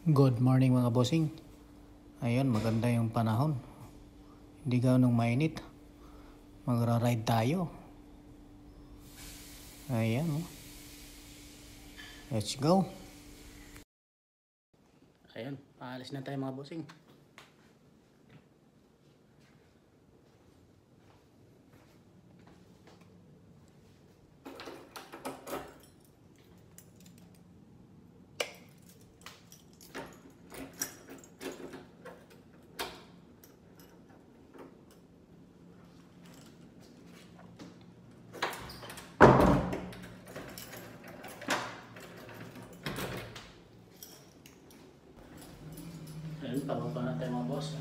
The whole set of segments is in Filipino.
Good morning mga bossing. Ayun, maganda yung panahon. Hindi ganong mainit. Magra-ride tayo. Ayan, oh. Let's go. Ayun, paalis na tayo mga bossing. Ayun, pababa na tayo mga boss.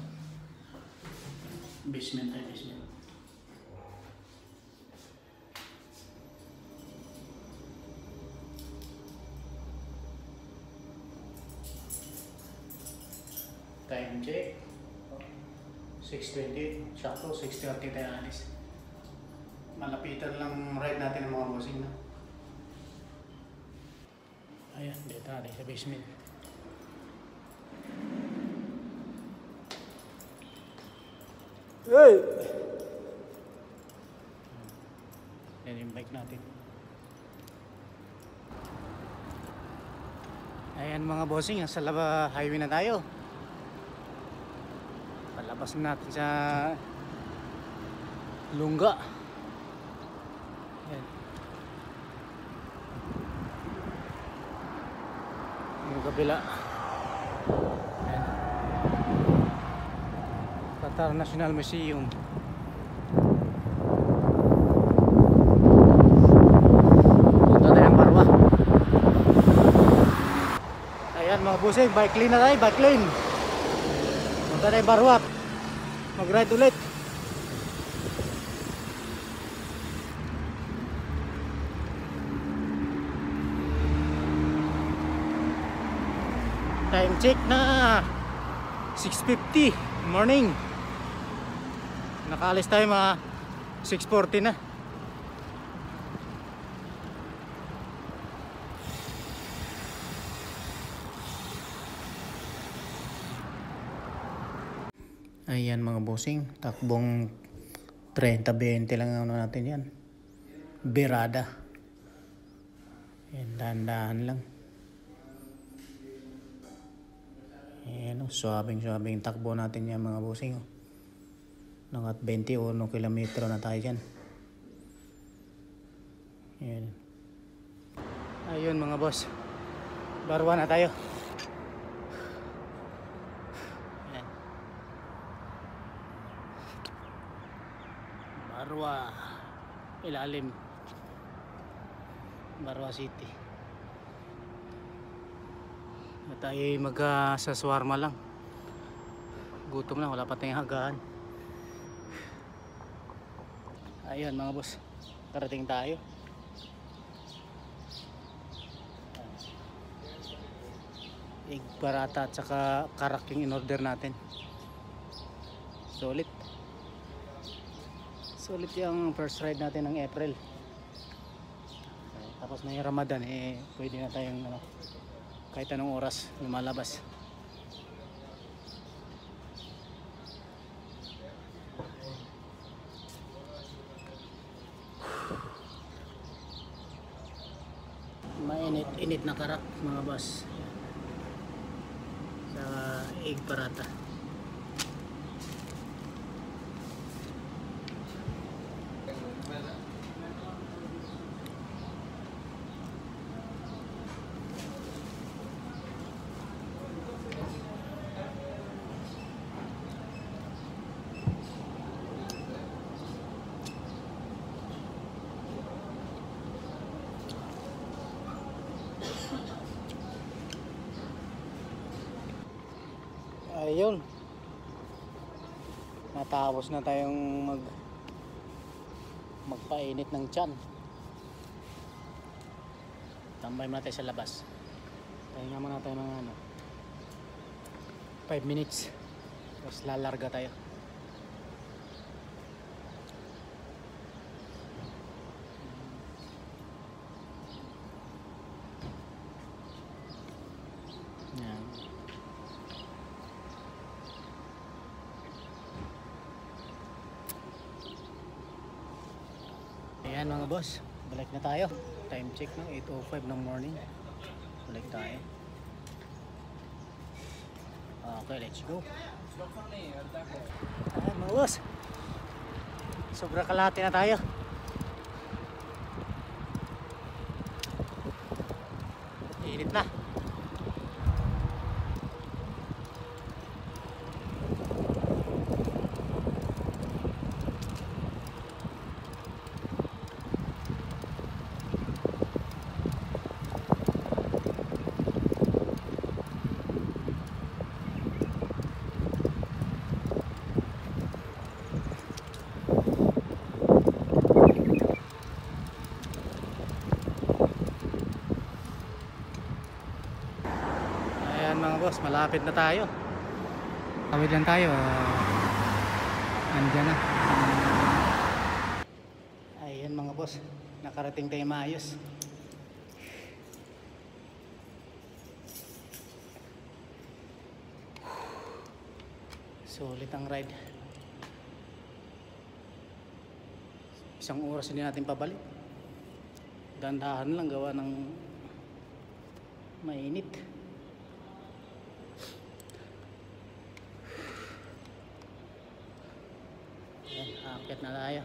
Basement tayo, basement. Time check. 6:20. Sakto, 6:30 tayo alis. Malapitan lang ride natin ng mga bossing na. Ayan, dito natin sa basement. Hey! Yan yung bike natin. Ayan mga bossing, sa highway na tayo. Palabas natin sa Lungga. Ayan. Yung kabila. Ayan. Qatar National Museum. Punta tayong Barwa. Ayan mga bossing, bike lane na tayo, bike lane. Punta tayong Barwa. Mag-ride ulit. Time check na 6:50 morning. Nakaalis tayo mga 6:40 na. Ayan mga bossing, takbong 30-20 lang ano natin yan. Berada. Ayan, dahan-dahan lang. Ayan o, suwabing takbo natin yan mga bossing. Nangat 21 kilometro na tayo dyan. Ayan. Ayun mga boss, Barwa na tayo. Ayan. Barwa ilalim, Barwa City. At tayo sa swarma lang. Gutom na, wala pa tayong hagahan. Ayun mga boss, karating tayo. Egg paratha at saka karak yung in-order natin. Solid yung first ride natin ng April. Tapos na yung Ramadan, pwede na tayong kahit anong oras lumalabas. Mainit na karak mga boss sa egg paratha. Ayun, natapos na tayong magpainit ng tiyan. Tambay muna tayo sa labas. Pahinga muna tayo ng 5 minutes. Tapos lalarga tayo. Yan. Ayan mga boss, balik na tayo. Time check no, 8:05 ng morning. Balik tayo. Okay, let's go. Ayan mga boss, sobra kalahati na tayo. Init na. Ayan mga boss, malapit na tayo. Tawid lang tayo. Andiyan na. Ayan mga boss, nakarating tayo maayos. Sulit ang ride. Isang oras hindi natin pabalik. Dandahan lang gawa ng mainit. Ayan, aakyat na tayo.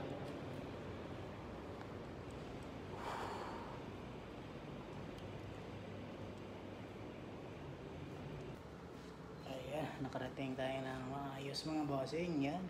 Ayan, nakarating tayo ng maayos mga bossing. Yan.